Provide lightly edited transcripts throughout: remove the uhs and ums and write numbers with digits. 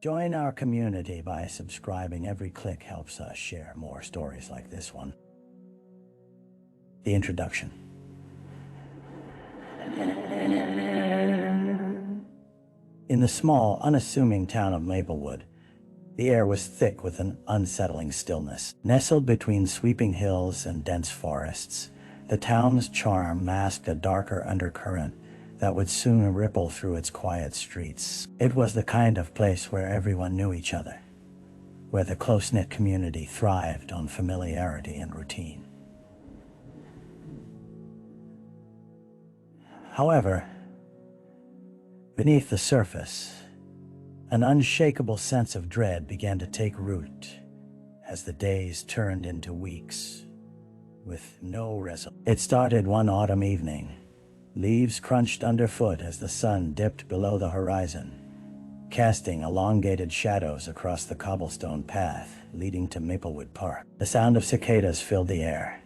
Join our community by subscribing. Every click helps us share more stories like this one. The introduction. In the small, unassuming town of Maplewood, the air was thick with an unsettling stillness. Nestled between sweeping hills and dense forests, the town's charm masked a darker undercurrent that would soon ripple through its quiet streets. It was the kind of place where everyone knew each other, where the close-knit community thrived on familiarity and routine. However, beneath the surface, an unshakable sense of dread began to take root as the days turned into weeks with no resolution. It started one autumn evening. Leaves crunched underfoot as the sun dipped below the horizon, casting elongated shadows across the cobblestone path leading to Maplewood Park. The sound of cicadas filled the air,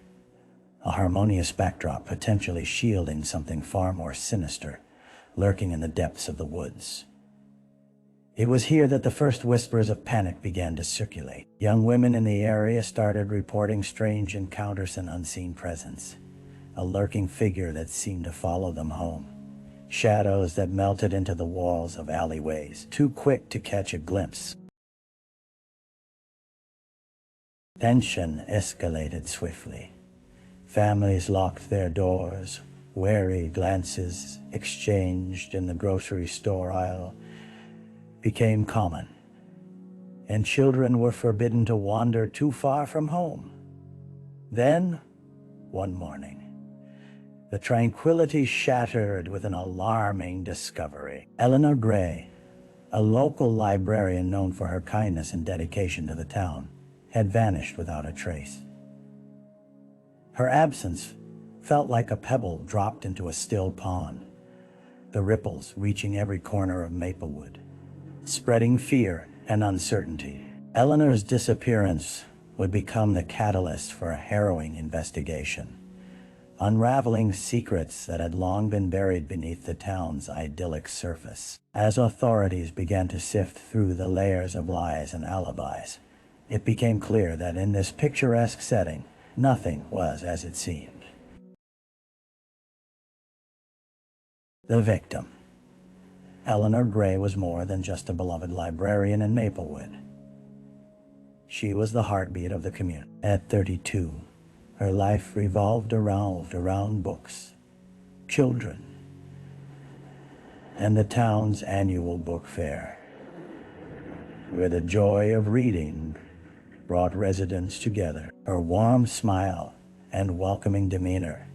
a harmonious backdrop potentially shielding something far more sinister lurking in the depths of the woods. It was here that the first whispers of panic began to circulate. Young women in the area started reporting strange encounters and unseen presence, a lurking figure that seemed to follow them home, shadows that melted into the walls of alleyways, too quick to catch a glimpse. Tension escalated swiftly. Families locked their doors, wary glances exchanged in the grocery store aisle became common, and children were forbidden to wander too far from home. Then, one morning, the tranquility shattered with an alarming discovery. Eleanor Grey, a local librarian known for her kindness and dedication to the town, had vanished without a trace. Her absence felt like a pebble dropped into a still pond, the ripples reaching every corner of Maplewood, spreading fear and uncertainty. Eleanor's disappearance would become the catalyst for a harrowing investigation, unraveling secrets that had long been buried beneath the town's idyllic surface. As authorities began to sift through the layers of lies and alibis, it became clear that in this picturesque setting, nothing was as it seemed. The victim. Eleanor Grey was more than just a beloved librarian in Maplewood. She was the heartbeat of the community. At 32, her life revolved around books, children, and the town's annual book fair, where the joy of reading brought residents together. Her warm smile and welcoming demeanor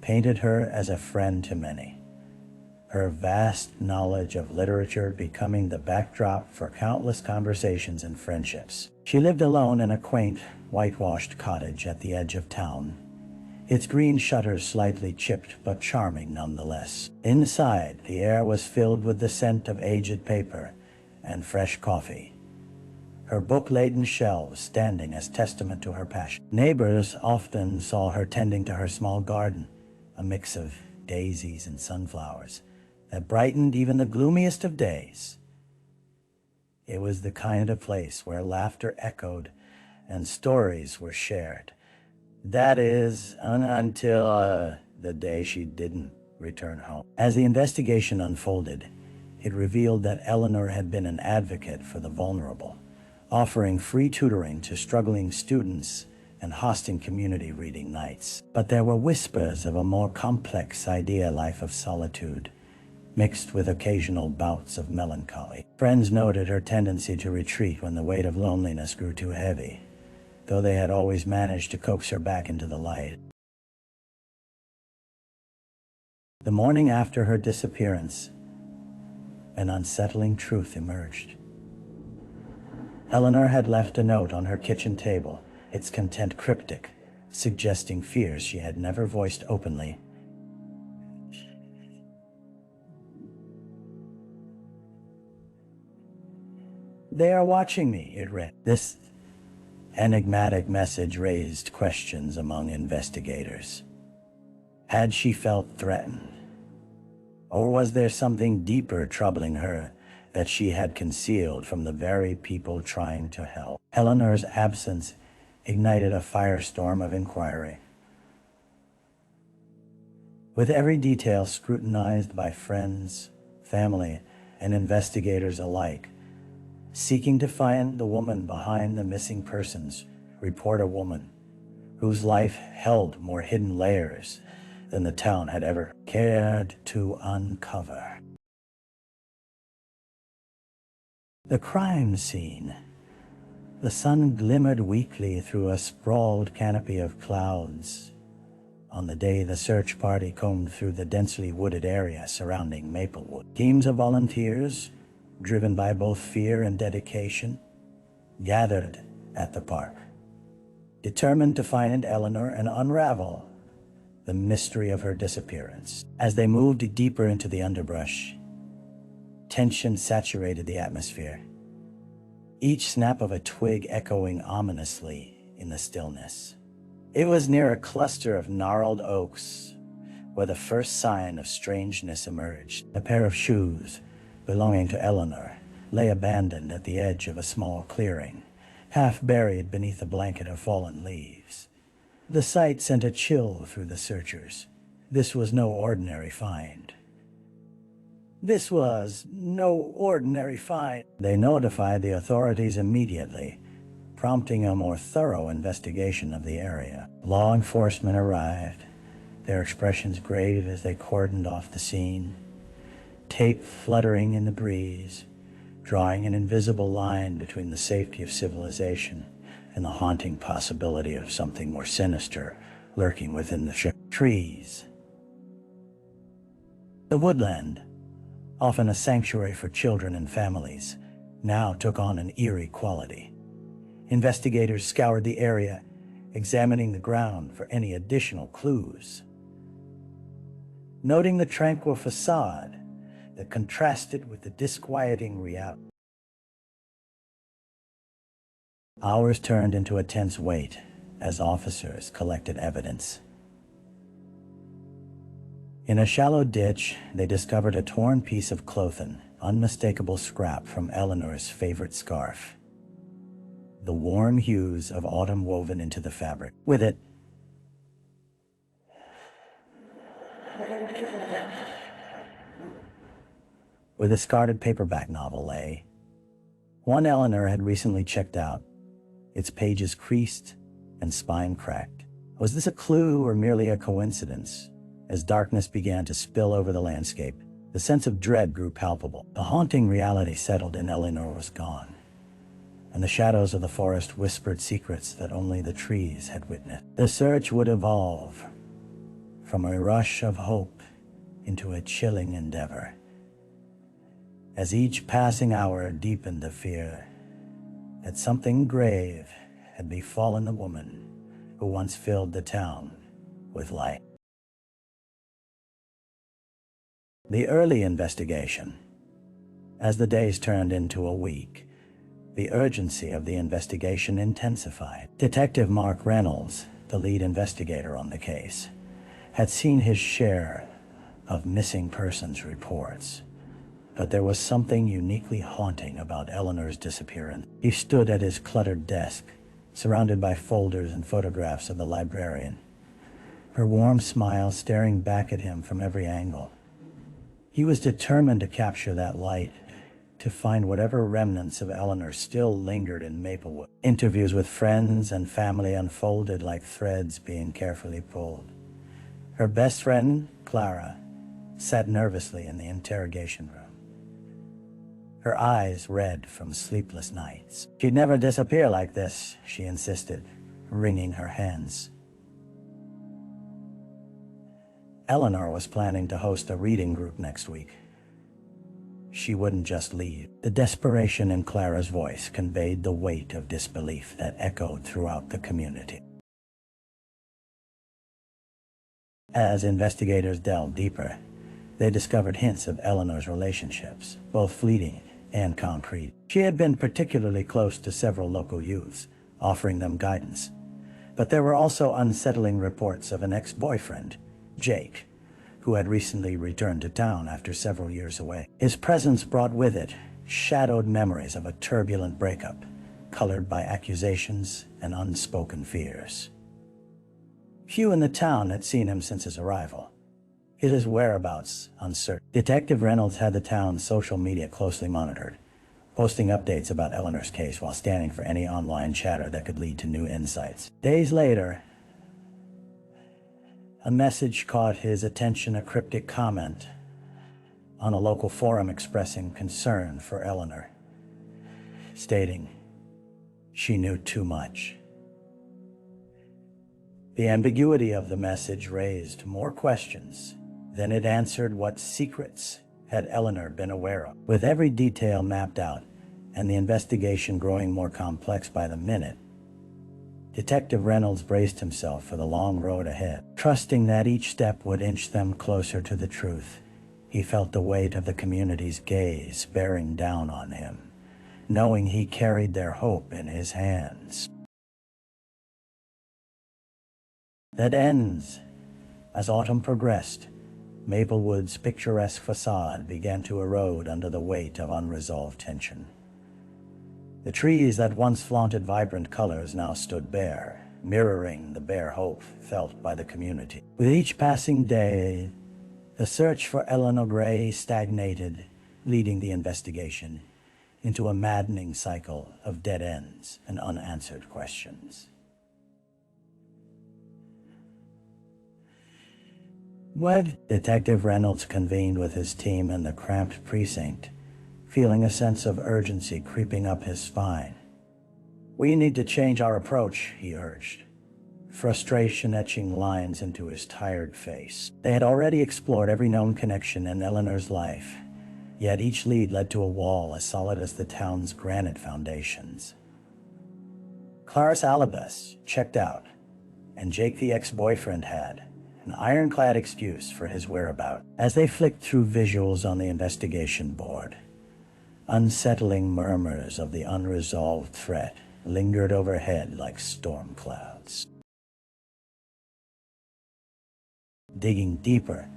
painted her as a friend to many, her vast knowledge of literature becoming the backdrop for countless conversations and friendships. She lived alone in a quaint, whitewashed cottage at the edge of town, its green shutters slightly chipped but charming nonetheless. Inside, the air was filled with the scent of aged paper and fresh coffee, her book-laden shelves standing as testament to her passion. Neighbors often saw her tending to her small garden, a mix of daisies and sunflowers that brightened even the gloomiest of days. It was the kind of place where laughter echoed and stories were shared. That is, until the day she didn't return home. As the investigation unfolded, it revealed that Eleanor had been an advocate for the vulnerable, offering free tutoring to struggling students and hosting community reading nights. But there were whispers of a more complex life of solitude, mixed with occasional bouts of melancholy. Friends noted her tendency to retreat when the weight of loneliness grew too heavy, though they had always managed to coax her back into the light. The morning after her disappearance, an unsettling truth emerged. Eleanor had left a note on her kitchen table, its content cryptic, suggesting fears she had never voiced openly. "They are watching me," it read. This enigmatic message raised questions among investigators. Had she felt threatened? Or was there something deeper troubling her that she had concealed from the very people trying to help. Eleanor's absence ignited a firestorm of inquiry. With every detail scrutinized by friends, family, and investigators alike, seeking to find the woman behind the missing persons report, a woman whose life held more hidden layers than the town had ever cared to uncover. The crime scene. The sun glimmered weakly through a sprawled canopy of clouds on the day the search party combed through the densely wooded area surrounding Maplewood. Teams of volunteers, driven by both fear and dedication, gathered at the park, determined to find Eleanor and unravel the mystery of her disappearance. As they moved deeper into the underbrush, tension saturated the atmosphere, each snap of a twig echoing ominously in the stillness. It was near a cluster of gnarled oaks where the first sign of strangeness emerged. A pair of shoes belonging to Eleanor lay abandoned at the edge of a small clearing, half buried beneath a blanket of fallen leaves. The sight sent a chill through the searchers. This was no ordinary find. This was no ordinary find. They notified the authorities immediately, prompting a more thorough investigation of the area. Law enforcement arrived, their expressions grave as they cordoned off the scene, tape fluttering in the breeze, drawing an invisible line between the safety of civilization and the haunting possibility of something more sinister lurking within the trees. The woodland, often a sanctuary for children and families, now took on an eerie quality. Investigators scoured the area, examining the ground for any additional clues. Noting the tranquil facade that contrasted with the disquieting reality. Hours turned into a tense wait as officers collected evidence. In a shallow ditch, they discovered a torn piece of clothing, unmistakable scrap from Eleanor's favorite scarf. The warm hues of autumn woven into the fabric. With it, a discarded paperback novel lay. One Eleanor had recently checked out, its pages creased and spine cracked. Was this a clue or merely a coincidence? As darkness began to spill over the landscape, the sense of dread grew palpable. The haunting reality settled in. Eleanor was gone, and the shadows of the forest whispered secrets that only the trees had witnessed. The search would evolve from a rush of hope into a chilling endeavor, as each passing hour deepened the fear that something grave had befallen the woman who once filled the town with light. The early investigation. As the days turned into a week, the urgency of the investigation intensified. Detective Mark Reynolds, the lead investigator on the case, had seen his share of missing persons reports, but there was something uniquely haunting about Eleanor's disappearance. He stood at his cluttered desk, surrounded by folders and photographs of the librarian, her warm smile staring back at him from every angle. He was determined to capture that light, to find whatever remnants of Eleanor still lingered in Maplewood. Interviews with friends and family unfolded like threads being carefully pulled. Her best friend, Clara, sat nervously in the interrogation room, her eyes red from sleepless nights. She'd never disappear like this, she insisted, wringing her hands. Eleanor was planning to host a reading group next week. She wouldn't just leave. The desperation in Clara's voice conveyed the weight of disbelief that echoed throughout the community. As investigators delved deeper, they discovered hints of Eleanor's relationships, both fleeting and concrete. She had been particularly close to several local youths, offering them guidance. But there were also unsettling reports of an ex-boyfriend, Jake, who had recently returned to town after several years away. His presence brought with it shadowed memories of a turbulent breakup, colored by accusations and unspoken fears. Few in the town had seen him since his arrival, his whereabouts uncertain. Detective Reynolds had the town's social media closely monitored, posting updates about Eleanor's case while scanning for any online chatter that could lead to new insights. Days later, a message caught his attention, a cryptic comment on a local forum expressing concern for Eleanor, stating she knew too much. The ambiguity of the message raised more questions than it answered. What secrets had Eleanor been aware of? With every detail mapped out and the investigation growing more complex by the minute, Detective Reynolds braced himself for the long road ahead. Trusting that each step would inch them closer to the truth, he felt the weight of the community's gaze bearing down on him, knowing he carried their hope in his hands. That ends. As autumn progressed, Maplewood's picturesque facade began to erode under the weight of unresolved tension. The trees that once flaunted vibrant colors now stood bare, mirroring the bare hope felt by the community. With each passing day, the search for Eleanor Grey stagnated, leading the investigation into a maddening cycle of dead ends and unanswered questions. Detective Reynolds convened with his team in the cramped precinct, feeling a sense of urgency creeping up his spine. "We need to change our approach," he urged, frustration etching lines into his tired face. They had already explored every known connection in Eleanor's life, yet each lead led to a wall as solid as the town's granite foundations. Clarice Alibus checked out, and Jake the ex-boyfriend had an ironclad excuse for his whereabouts. As they flicked through visuals on the investigation board, unsettling murmurs of the unresolved threat lingered overhead like storm clouds. Digging deeper,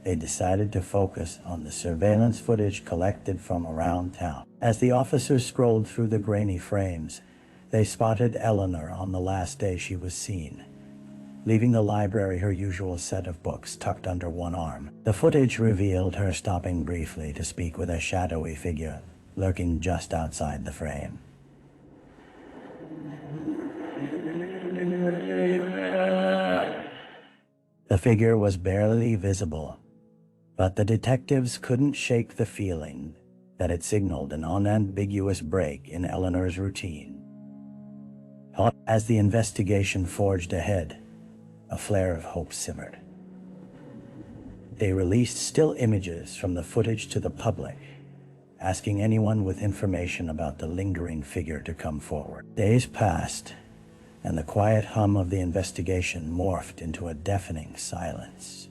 they decided to focus on the surveillance footage collected from around town. As the officers scrolled through the grainy frames, they spotted Eleanor on the last day she was seen, leaving the library, her usual set of books tucked under one arm. The footage revealed her stopping briefly to speak with a shadowy figure lurking just outside the frame. The figure was barely visible, but the detectives couldn't shake the feeling that it signaled an unambiguous break in Eleanor's routine. As the investigation forged ahead, a flare of hope simmered. They released still images from the footage to the public, asking anyone with information about the lingering figure to come forward. Days passed, and the quiet hum of the investigation morphed into a deafening silence.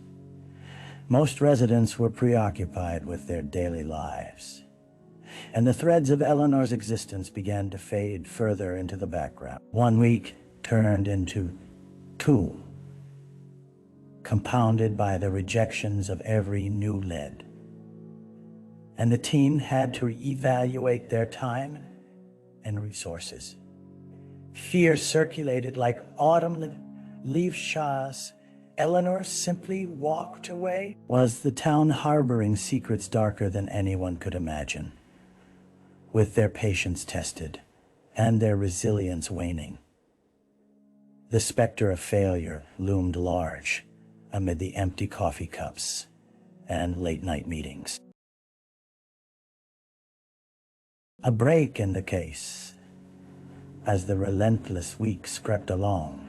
Most residents were preoccupied with their daily lives, and the threads of Eleanor's existence began to fade further into the background. 1 week turned into 2, compounded by the rejections of every new lead. And the team had to evaluate their time and resources. Fear circulated like autumn leaf showers. Eleanor simply walked away. Was the town harboring secrets darker than anyone could imagine? With their patience tested and their resilience waning, the specter of failure loomed large amid the empty coffee cups and late-night meetings. A break in the case. As the relentless weeks crept along,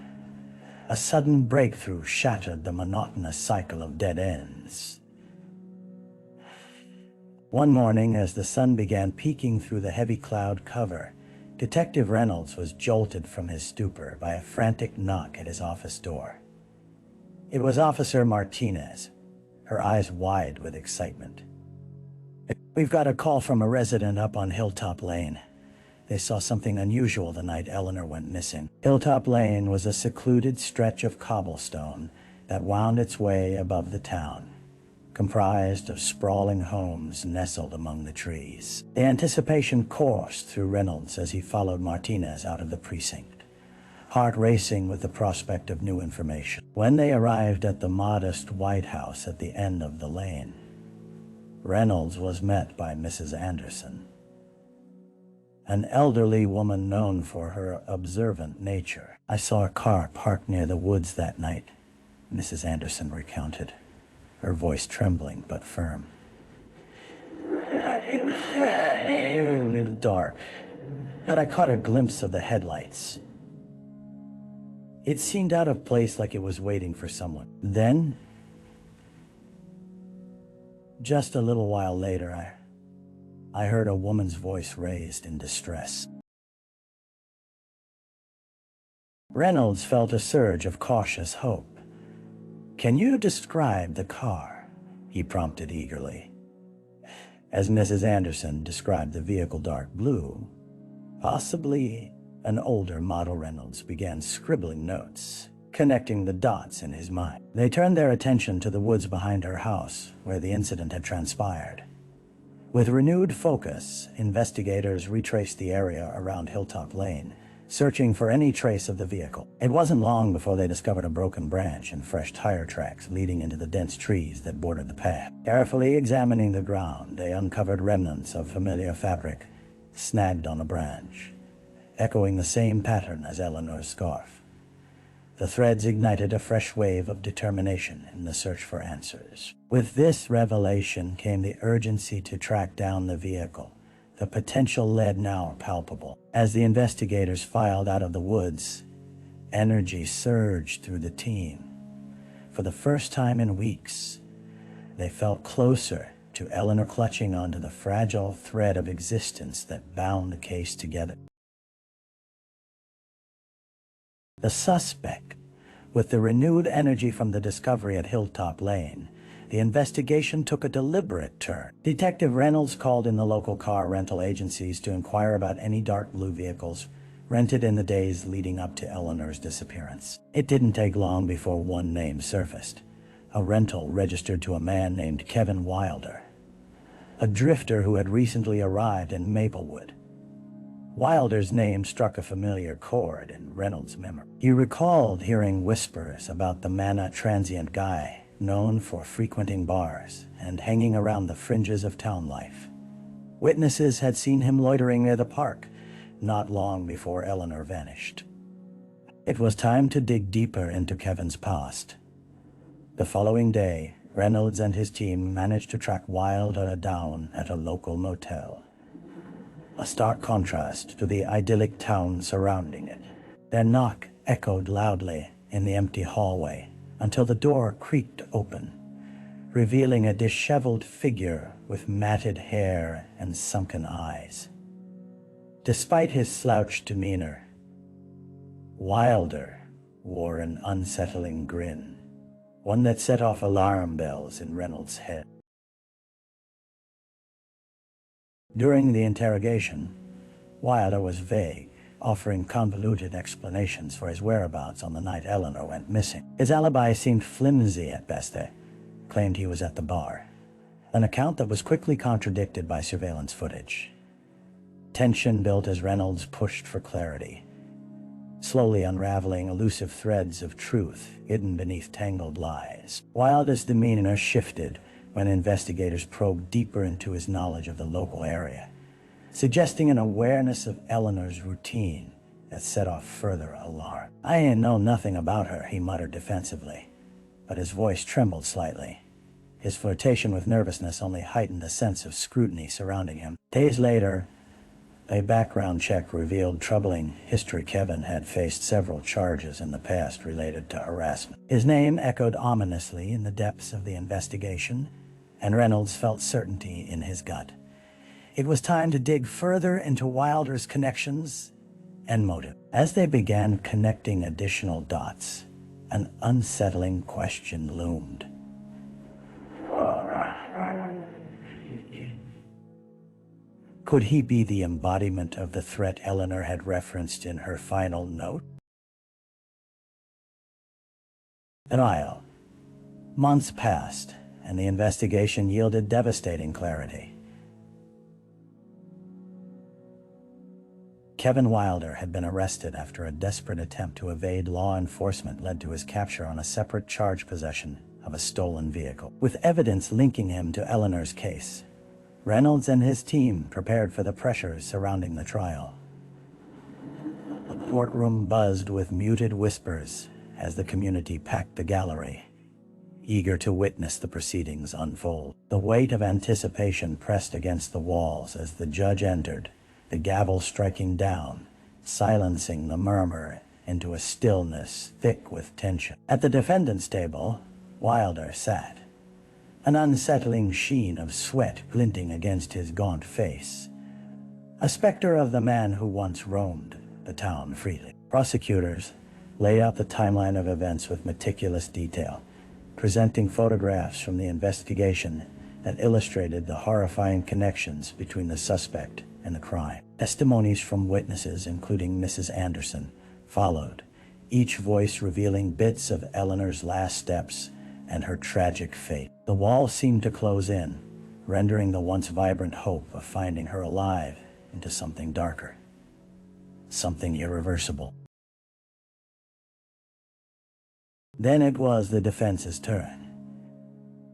a sudden breakthrough shattered the monotonous cycle of dead ends. One morning, as the sun began peeking through the heavy cloud cover, Detective Reynolds was jolted from his stupor by a frantic knock at his office door. It was Officer Martinez, her eyes wide with excitement. "We've got a call from a resident up on Hilltop Lane. They saw something unusual the night Eleanor went missing." Hilltop Lane was a secluded stretch of cobblestone that wound its way above the town, comprised of sprawling homes nestled among the trees. The anticipation coursed through Reynolds as he followed Martinez out of the precinct, heart racing with the prospect of new information. When they arrived at the modest white house at the end of the lane, Reynolds was met by Mrs. Anderson, an elderly woman known for her observant nature. "I saw a car parked near the woods that night," Mrs. Anderson recounted, her voice trembling but firm. "It was a little dark, but I caught a glimpse of the headlights. It seemed out of place, like it was waiting for someone. Then, just a little while later, I heard a woman's voice raised in distress." Reynolds felt a surge of cautious hope. "Can you describe the car?" he prompted eagerly. As Mrs. Anderson described the vehicle dark blue, possibly an older model, Reynolds began scribbling notes, connecting the dots in his mind. They turned their attention to the woods behind her house, where the incident had transpired. With renewed focus, investigators retraced the area around Hilltop Lane, searching for any trace of the vehicle. It wasn't long before they discovered a broken branch and fresh tire tracks leading into the dense trees that bordered the path. Carefully examining the ground, they uncovered remnants of familiar fabric snagged on a branch, echoing the same pattern as Eleanor's scarf. The threads ignited a fresh wave of determination in the search for answers. With this revelation came the urgency to track down the vehicle, the potential lead now palpable. As the investigators filed out of the woods, energy surged through the team. For the first time in weeks, they felt closer to Eleanor, clutching onto the fragile thread of existence that bound the case together. The suspect, with the renewed energy from the discovery at Hilltop Lane, the investigation took a deliberate turn. Detective Reynolds called in the local car rental agencies to inquire about any dark blue vehicles rented in the days leading up to Eleanor's disappearance. It didn't take long before one name surfaced, a rental registered to a man named Kevin Wilder, a drifter who had recently arrived in Maplewood. Wilder's name struck a familiar chord in Reynolds' memory. He recalled hearing whispers about the Mana transient guy, known for frequenting bars and hanging around the fringes of town life. Witnesses had seen him loitering near the park not long before Eleanor vanished. It was time to dig deeper into Kevin's past. The following day, Reynolds and his team managed to track Wilder down at a local motel, a stark contrast to the idyllic town surrounding it. Their knock echoed loudly in the empty hallway until the door creaked open, revealing a disheveled figure with matted hair and sunken eyes. Despite his slouched demeanor, Wilder wore an unsettling grin, one that set off alarm bells in Reynolds' head. During the interrogation, Wilder was vague, offering convoluted explanations for his whereabouts on the night Eleanor went missing. His alibi seemed flimsy at best. They claimed he was at the bar, an account that was quickly contradicted by surveillance footage. Tension built as Reynolds pushed for clarity, slowly unraveling elusive threads of truth hidden beneath tangled lies. Wilder's demeanor shifted when investigators probed deeper into his knowledge of the local area, suggesting an awareness of Eleanor's routine that set off further alarm. "I ain't know nothing about her," he muttered defensively, but his voice trembled slightly. His flirtation with nervousness only heightened the sense of scrutiny surrounding him. Days later, a background check revealed troubling history. Kevin had faced several charges in the past related to harassment. His name echoed ominously in the depths of the investigation, and Reynolds felt certainty in his gut. It was time to dig further into Wilder's connections and motive. As they began connecting additional dots, an unsettling question loomed. Could he be the embodiment of the threat Eleanor had referenced in her final note? Months passed, and the investigation yielded devastating clarity. Kevin Wilder had been arrested after a desperate attempt to evade law enforcement led to his capture on a separate charge: possession of a stolen vehicle. With evidence linking him to Eleanor's case, Reynolds and his team prepared for the pressures surrounding the trial. The courtroom buzzed with muted whispers as the community packed the gallery, eager to witness the proceedings unfold. The weight of anticipation pressed against the walls as the judge entered, the gavel striking down, silencing the murmur into a stillness thick with tension. At the defendant's table, Wilder sat, an unsettling sheen of sweat glinting against his gaunt face, a specter of the man who once roamed the town freely. Prosecutors laid out the timeline of events with meticulous detail, presenting photographs from the investigation that illustrated the horrifying connections between the suspect and the crime. Testimonies from witnesses, including Mrs. Anderson, followed, each voice revealing bits of Eleanor's last steps and her tragic fate. The wall seemed to close in, rendering the once vibrant hope of finding her alive into something darker, something irreversible. Then it was the defense's turn.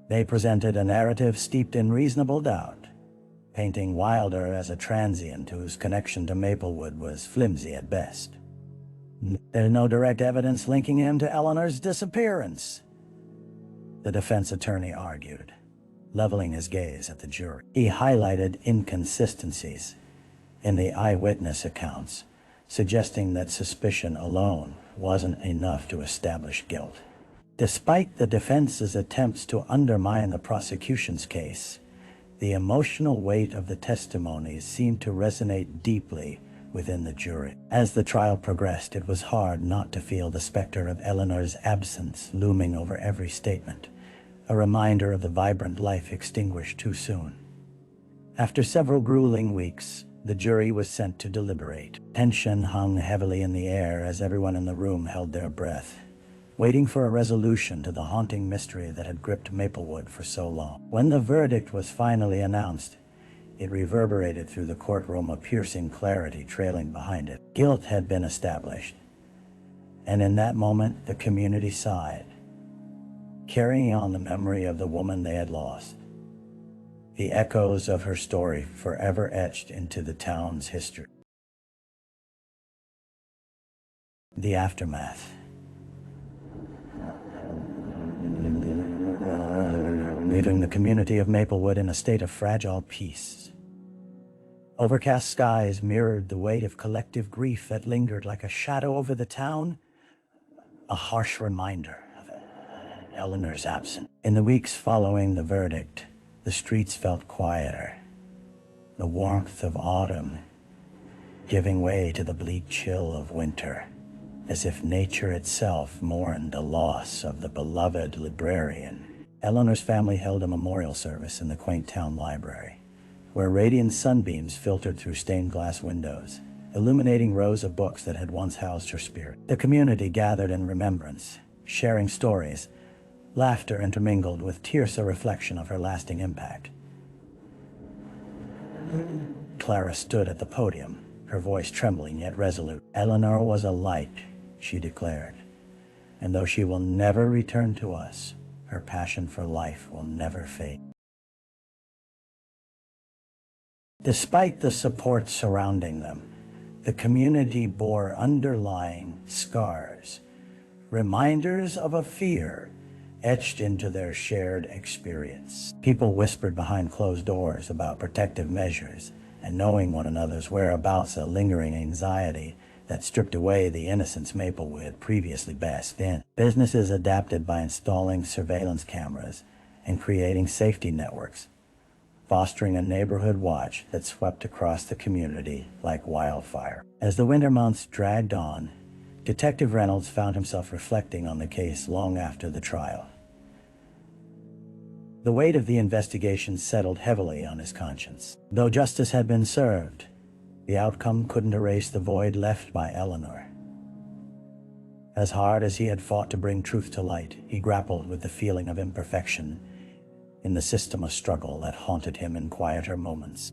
They presented a narrative steeped in reasonable doubt, painting Wilder as a transient whose connection to Maplewood was flimsy at best. There's no direct evidence linking him to Eleanor's disappearance, the defense attorney argued, leveling his gaze at the jury. He highlighted inconsistencies in the eyewitness accounts, suggesting that suspicion alone wasn't enough to establish guilt. Despite the defense's attempts to undermine the prosecution's case, the emotional weight of the testimonies seemed to resonate deeply within the jury. As the trial progressed, it was hard not to feel the specter of Eleanor's absence looming over every statement, a reminder of the vibrant life extinguished too soon. After several grueling weeks, the jury was sent to deliberate. Tension hung heavily in the air as everyone in the room held their breath, waiting for a resolution to the haunting mystery that had gripped Maplewood for so long. When the verdict was finally announced, it reverberated through the courtroom, a piercing clarity trailing behind it. Guilt had been established, and in that moment the community sighed, carrying on the memory of the woman they had lost, the echoes of her story forever etched into the town's history. The aftermath. Leaving the community of Maplewood in a state of fragile peace. Overcast skies mirrored the weight of collective grief that lingered like a shadow over the town, a harsh reminder of Eleanor's absence. In the weeks following the verdict, the streets felt quieter, the warmth of autumn giving way to the bleak chill of winter, as if nature itself mourned the loss of the beloved librarian. Eleanor's family held a memorial service in the quaint town library, where radiant sunbeams filtered through stained glass windows, illuminating rows of books that had once housed her spirit. The community gathered in remembrance, sharing stories, laughter intermingled with tears, a reflection of her lasting impact. Clara stood at the podium, her voice trembling yet resolute. "Eleanor was a light," she declared, "and though she will never return to us, her passion for life will never fade." Despite the support surrounding them, the community bore underlying scars, reminders of a fear etched into their shared experience. People whispered behind closed doors about protective measures and knowing one another's whereabouts, a lingering anxiety that stripped away the innocence Maplewood had previously basked in. Businesses adapted by installing surveillance cameras and creating safety networks, fostering a neighborhood watch that swept across the community like wildfire. As the winter months dragged on, Detective Reynolds found himself reflecting on the case long after the trial. The weight of the investigation settled heavily on his conscience. Though justice had been served, the outcome couldn't erase the void left by Eleanor. As hard as he had fought to bring truth to light, he grappled with the feeling of imperfection in the system of struggle that haunted him in quieter moments.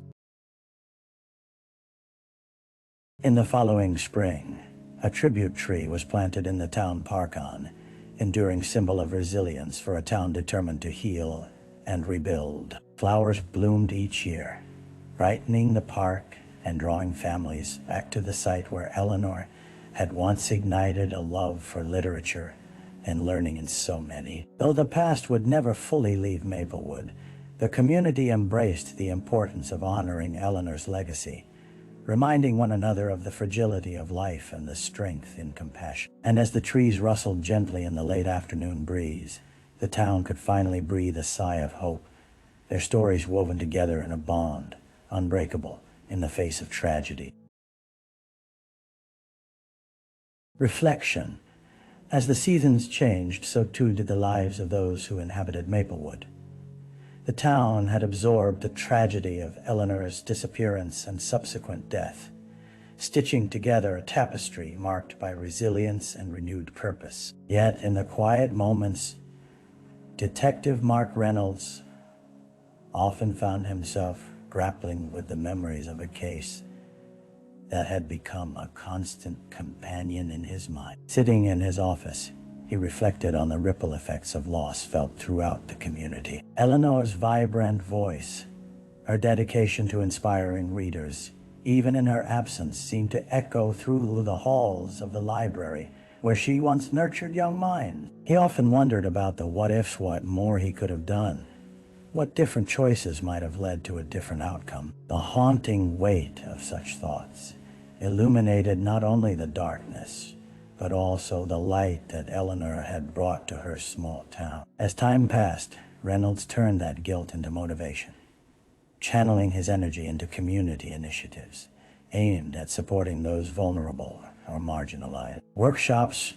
In the following spring, a tribute tree was planted in the town park, an enduring symbol of resilience for a town determined to heal and rebuild. Flowers bloomed each year, brightening the park and drawing families back to the site where Eleanor had once ignited a love for literature and learning in so many. Though the past would never fully leave Maplewood, the community embraced the importance of honoring Eleanor's legacy, reminding one another of the fragility of life and the strength in compassion. And as the trees rustled gently in the late afternoon breeze, the town could finally breathe a sigh of hope, their stories woven together in a bond, unbreakable in the face of tragedy. Reflection. As the seasons changed, so too did the lives of those who inhabited Maplewood. The town had absorbed the tragedy of Eleanor's disappearance and subsequent death, stitching together a tapestry marked by resilience and renewed purpose. Yet, in the quiet moments, Detective Mark Reynolds often found himself grappling with the memories of a case that had become a constant companion in his mind. Sitting in his office, he reflected on the ripple effects of loss felt throughout the community. Eleanor's vibrant voice, her dedication to inspiring readers, even in her absence, seemed to echo through the halls of the library where she once nurtured young minds. He often wondered about the what-ifs, what more he could have done, what different choices might have led to a different outcome. The haunting weight of such thoughts illuminated not only the darkness, but also the light that Eleanor had brought to her small town. As time passed, Reynolds turned that guilt into motivation, channeling his energy into community initiatives aimed at supporting those vulnerable or marginalized. Workshops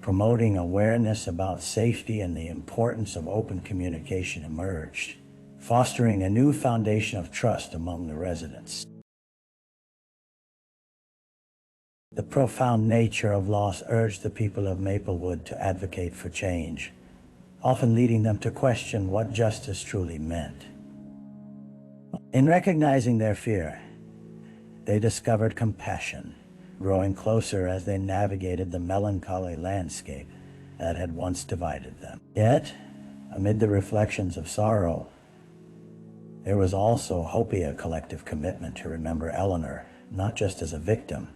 promoting awareness about safety and the importance of open communication emerged, fostering a new foundation of trust among the residents. The profound nature of loss urged the people of Maplewood to advocate for change, often leading them to question what justice truly meant. In recognizing their fear, they discovered compassion, growing closer as they navigated the melancholy landscape that had once divided them. Yet, amid the reflections of sorrow, there was also a collective commitment to remember Eleanor not just as a victim,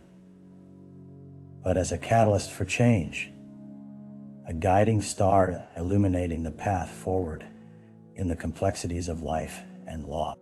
but as a catalyst for change, a guiding star illuminating the path forward in the complexities of life and law.